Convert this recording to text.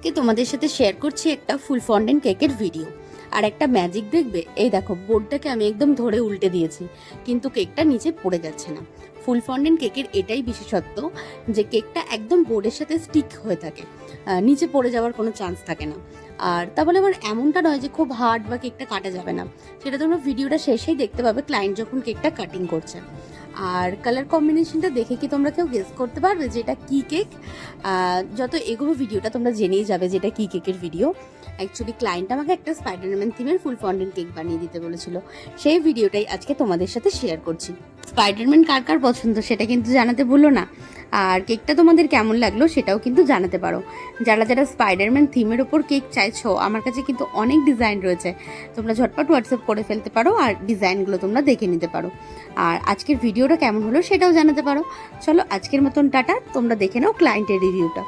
আজকে তোমাদের সাথে শেয়ার করছি একটা ফুল ফন্ডেন্ট কেকের ভিডিও। আর একটা ম্যাজিক দেখবে, এই দেখো বোর্ডটাকে আমি একদম ধরে উল্টে দিয়েছি, কিন্তু কেকটা নিচে পড়ে যাচ্ছে না। ফুল ফন্ডেন্ট কেকের এটাই বিশেষত্ব যে কেকটা একদম বোর্ডের সাথে স্টিক হয়ে থাকে, নিচে পড়ে যাওয়ার কোনো চান্স থাকে না। আর তা বলে আবার এমনটা নয় যে খুব হার্ড বা কেকটা কাটা যাবে না, সেটা তোমরা ভিডিওটা শেষেই দেখতে পাবে ক্লায়েন্ট যখন কেকটা কাটিং করছে। আর কালার কম্বিনেশনটা দেখে কি তোমরা কেউ গেস করতে পারবে যে এটা কী কেক? যত এগোবো ভিডিওটা তোমরা জেনেই যাবে যে এটা কী কেকের ভিডিও। অ্যাকচুয়ালি ক্লায়েন্ট আমাকে একটা স্পাইডারম্যান থিমের ফুল ফন্ডেন্ট কেক বানিয়ে দিতে বলেছিল, সেই ভিডিওটাই আজকে তোমাদের সাথে শেয়ার করছি। স্পাইডারম্যান কার কার পছন্দ সেটা কিন্তু জানাতে ভুলো না। আর কেকটা তোমাদের কেমন লাগলো সেটাও কিন্তু জানাতে পারো। যারা যারা স্পাইডারম্যান থিমের ওপর কেক চাইছো, আমার কাছে কিন্তু অনেক ডিজাইন রয়েছে, তোমরা ঝটপট হোয়াটসঅ্যাপ করে ফেলতে পারো আর ডিজাইনগুলো তোমরা দেখে নিতে পারো। আর আজকের ভিডিওটা কেমন হলো সেটাও জানাতে পারো। চলো আজকের মতন টাটা, তোমরা দেখে নাও ক্লায়েন্টের রিভিউটা।